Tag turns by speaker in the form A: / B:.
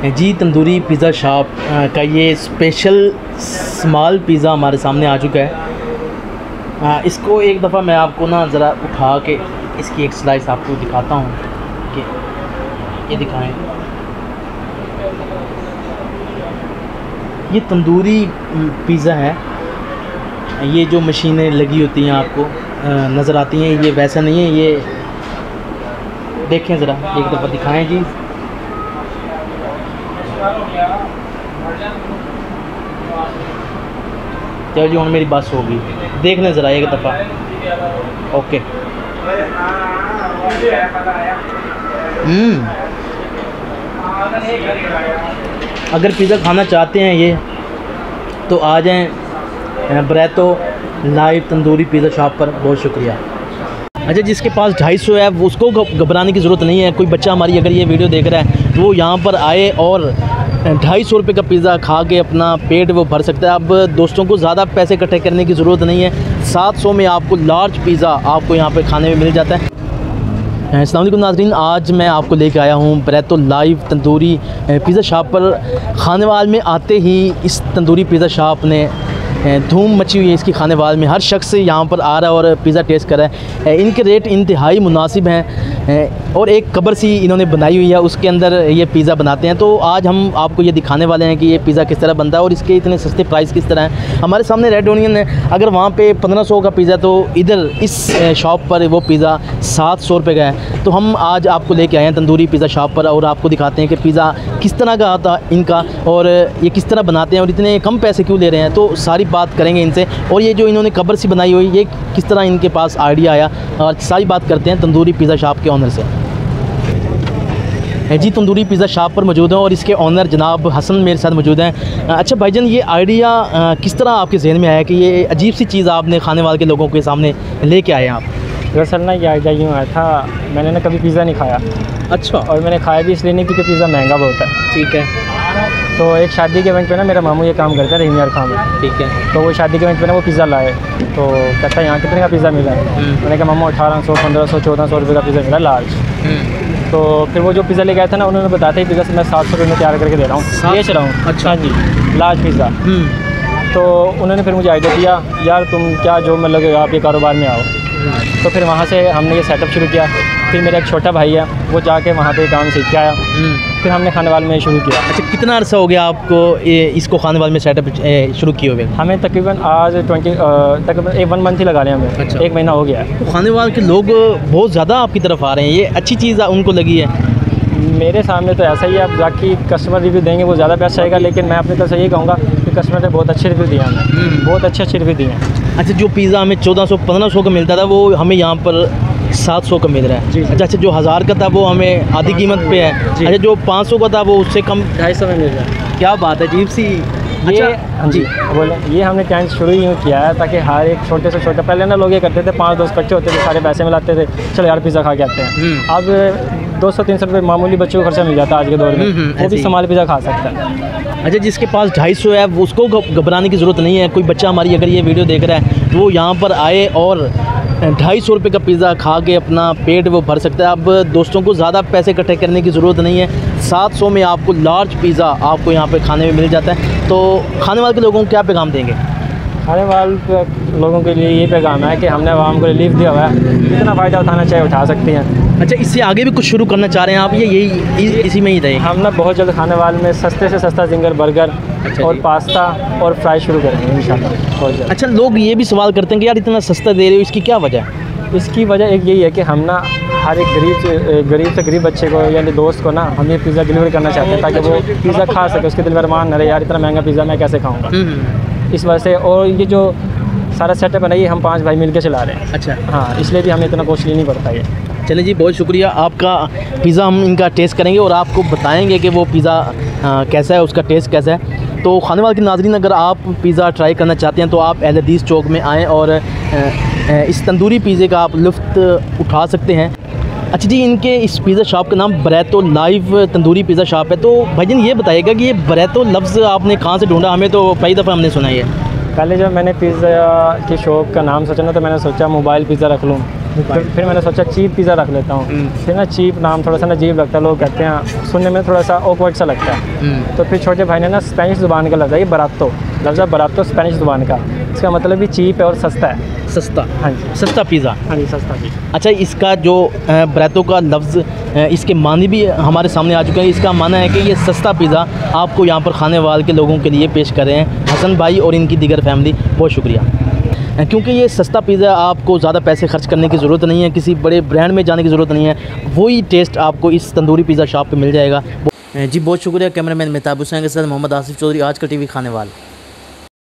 A: जी tandoori pizza shop का ये special small pizza हमारे सामने आ चुका है। इसको एक दफ़ा मैं आपको ना ज़रा उठा के इसकी एक स्लाइस आपको दिखाता हूँ कि ये दिखाएं। ये तंदूरी पिज़्ज़ा है। ये जो मशीनें लगी होती हैं आपको नज़र आती हैं, ये वैसा नहीं है। ये देखें ज़रा, एक दफ़ा दिखाएं जी। चलो जी, मेरी बस होगी, देख लें ज़रा एक दफ़ा। ओके। अगर पिज़्ज़ा खाना चाहते हैं ये तो आ जाएं Breton live tandoori pizza shop पर। बहुत शुक्रिया। अच्छा, जिसके पास 250 है उसको घबराने की ज़रूरत नहीं है। कोई बच्चा हमारी अगर ये वीडियो देख रहा है तो वो यहाँ पर आए और 250 रुपये का पिज़्ज़ा खा के अपना पेट वो भर सकता है। अब दोस्तों को ज़्यादा पैसे इकट्ठे करने की ज़रूरत नहीं है। 700 में आपको लार्ज पिज़्ज़ा आपको यहाँ पर खाने में मिल जाता है। अस्सलाम वालेकुम नाज़रीन, आज मैं आपको लेके आया हूँ Breton live tandoori pizza shop पर। खानेवाल में आते ही इस तंदूरी पिज़्ज़ा शॉप ने धूम मची हुई है। इसकी खानेवाल में हर शख्स यहाँ पर आ रहा है और पिज़्ज़ा टेस्ट कर रहा है। इनके रेट इंतहाई मुनासिब हैं और एक कब्र सी इन्होंने बनाई हुई है, उसके अंदर ये पिज़्ज़ा बनाते हैं। तो आज हम आपको ये दिखाने वाले हैं कि ये पिज़्ज़ा किस तरह बनता है और इसके इतने सस्ते प्राइस किस तरह हैं। हमारे सामने रेड ओनियन है, अगर वहाँ पे 1500 का पिज़्ज़ा तो इधर इस शॉप पर वो पिज़्ज़ा 700 रुपये का है। तो हम आज आपको लेके आए हैं तंदूरी पिज़्ज़ा शॉप पर और आपको दिखाते हैं कि पिज़्ज़ा किस तरह का आता इनका और ये किस तरह बनाते हैं और इतने कम पैसे क्यों ले रहे हैं। तो सारी बात करेंगे इनसे। और ये जो इन्होंने कब्र सी बनाई हुई, ये किस तरह इनके पास आइडिया आया, और सारी बात करते हैं तंदूरी पिज़्ज़ा शॉप के ऑनर से। जी तंदूरी पिज़्ज़ा शॉप पर मौजूद हैं और इसके ऑनर जनाब हसन मेरे साथ मौजूद हैं। अच्छा भाईजान, ये आइडिया किस तरह आपके जहन में आया कि ये अजीब सी चीज़ आपने खानेवाल के लोगों के सामने लेके आए आप?
B: दरअसल ना ये आइडिया यूँ आया था, मैंने ना कभी पिज़्ज़ा नहीं खाया।
A: अच्छा।
B: और मैंने खाया भी इसलिए नहीं क्योंकि पिज़्ज़ा महंगा बहुत है।
A: ठीक है।
B: तो एक शादी के इवेंट पे ना मेरा मामू ये काम करता है रहीम यार खान में।
A: ठीक है।
B: तो वो शादी के इवेंट पे ना वो पिज़्ज़ा लाए, तो कहता है यहाँ कितने का पिज़्ज़ा मिला है? मैंने कहा मामू 1800, 1500, 1400 रुपये का पिज़्ज़ा मिला लार्ज। तो फिर वो जो पिज़्ज़ा लेके आया था ना, उन्होंने बताया था पिज़्ज़ा से मैं 700 रुपये में तैयार करके दे रहा हूँ, बेच रहा हूँ। अच्छा जी, लार्ज पिज़्ज़ा। तो उन्होंने फिर मुझे आइडिया दिया, यार तुम क्या जो मतलब आप ये कारोबार में आओ। तो फिर वहाँ से हमने ये सेटअप शुरू किया। फिर मेरा एक छोटा भाई है, वो जाके वहाँ पे काम सीख के आया। फिर हमने खानेवाल में शुरू किया।
A: अच्छा, कितना अर्सा हो गया आपको ये इसको खानेवाल में सेटअप शुरू किए हुए?
B: हमें तकरीबन आज तकरीबन 1 मंथ ही लगा लिया हमें। अच्छा। 1 महीना हो गया है।
A: तो खानेवाल के लोग बहुत ज़्यादा आपकी तरफ आ रहे हैं, ये अच्छी चीज़ उनको लगी है?
B: मेरे सामने तो ऐसा ही है, अब बाकी कस्टमर रिव्यू देंगे वो ज़्यादा बेस्ट रहेगा, लेकिन मैं अपनी तरफ से ये कहूँगा कि कस्टमर ने बहुत अच्छे रिव्यू दिए हमें, बहुत अच्छे रिव्यू दिए हैं।
A: अच्छा, जो पिज़्ज़ा हमें 1400-1500 का मिलता था वो हमें यहाँ पर 700 का मिल रहा है जी। अच्छा, जो 1000 का था वो हमें आधी कीमत पे है। अच्छा, जो 500 का था वो उससे कम
B: 250 में मिल रहा है।
A: क्या बात है, अजीब सी।
B: अच्छा जी बोले, ये हमने टाइम शुरू यूँ किया है ताकि हर एक छोटे से छोटा, पहले ना लोग ये करते थे 5 दोस्त इकट्ठे होते थे, सारे पैसे मिलाते थे, चलो यार पिज़्ज़ा खा के आते हैं। अब 200-300 रुपये मामूली बच्चों को खर्चा मिल जाता है आज के दौर में, वो भी संभाल पिज़्ज़ा खा सकता है।
A: अच्छा, जिसके पास 250 है उसको घबराने की ज़रूरत नहीं है। कोई बच्चा हमारी अगर ये वीडियो देख रहा है तो वो यहाँ पर आए और 250 रुपये का पिज़्ज़ा खा के अपना पेट वो भर सकता है। अब दोस्तों को ज़्यादा पैसे इकट्ठे करने की ज़रूरत नहीं है। 700 में आपको लार्ज पिज़्ज़ा आपको यहाँ पे खाने में मिल जाता है। तो खानेवाल के लोगों को क्या पैगाम देंगे?
B: खानेवाल लोगों के लिए ये पैगाम है कि हमने आवाम को रिलीफ दिया हुआ है, जितना फ़ायदा उठाना चाहिए उठा सकती हैं।
A: अच्छा, इससे आगे भी कुछ शुरू करना चाह रहे हैं आप? ये यही इसी में ही रहे?
B: हम ना बहुत जल्द खानेवाल में सस्ते से सस्ता जिंगर बर्गर और पास्ता और फ्राई शुरू करेंगे इंशाल्लाह बहुत जल्द।
A: अच्छा, लोग ये भी सवाल करते हैं कि यार इतना सस्ता दे रहे हो, इसकी क्या वजह है?
B: इसकी वजह एक यही है कि हम ना हर एक गरीब से गरीब बच्चे को यानी दोस्त को ना हम ये पिज़्ज़ा डिलीवर करना चाहते हैं ताकि वो पिज़्ज़ा खा सके, उसके दिल में अरमान न रहे यार इतना महंगा पिज़्ज़ा मैं कैसे खाऊँगा, इस वजह से। और ये जो सारा सेटअप है ना, ये हम 5 भाई मिल के चला रहे हैं। अच्छा। हाँ, इसलिए भी हमें इतना कॉस्टली नहीं पड़ता ये।
A: चलिए जी, बहुत शुक्रिया आपका। पिज़्ज़ा हम इनका टेस्ट करेंगे और आपको बताएंगे कि वो पिज़्ज़ा कैसा है, उसका टेस्ट कैसा है। तो खानेवाल की नाज़रीन, अगर आप पिज़्ज़ा ट्राई करना चाहते हैं तो आप अहल हदीस चौक में आएँ और इस तंदूरी पिज़्ज़े का आप लुत्फ़ उठा सकते हैं। अच्छा जी, इनके इस पिज़्ज़ा शॉप का नाम Breton live tandoori pizza shop है। तो भाईजान ये बताइएगा कि ये ब्रेतो लफ्ज़ आपने कहाँ से ढूंढा? हमें तो पहली दफ़ा हमने सुना है।
B: पहले जब मैंने पिज़्ज़ा की शॉप का नाम सोचा ना, तो मैंने सोचा मोबाइल पिज़्ज़ा रख लूँ, फिर मैंने सोचा चीप पिज़्ज़ा रख लेता हूँ। फिर ना चीप नाम थोड़ा सा ना अजीब लगता है, लोग कहते हैं सुनने में थोड़ा सा ऑकवर्ड सा लगता है। तो फिर छोटे भाई ने ना स्पेनिश ज़ुबान का लफ्ज़ है ये बरातो, लफ्ज़ बरातो स्पेनिश ज़ुबान का, इसका मतलब भी चीप है और सस्ता है।
A: सस्ता,
B: हाँ जी,
A: सस्ता पिज़्ज़ा।
B: हाँ जी, सस्ता पिज़्ज़ा।
A: अच्छा, इसका जो ब्रेतो का लफ्ज़ इसके मानी भी हमारे सामने आ चुके हैं। इसका माना है कि ये सस्ता पिज़्ज़ा आपको यहाँ पर खाने वाले के लोगों के लिए पेश कर रहे हैं हसन भाई और इनकी दीगर फैमिली। बहुत शुक्रिया। क्योंकि ये सस्ता पिज़्ज़ा, आपको ज़्यादा पैसे खर्च करने की ज़रूरत नहीं है, किसी बड़े ब्रांड में जाने की ज़रूरत नहीं है, वही टेस्ट आपको इस तंदूरी पिज़्ज़ा शॉप पे मिल जाएगा। जी बहुत शुक्रिया। कैमरामैन मेहताब हुसैन के साथ मोहम्मद आसिफ चौधरी, आज का टीवी खाने वाला।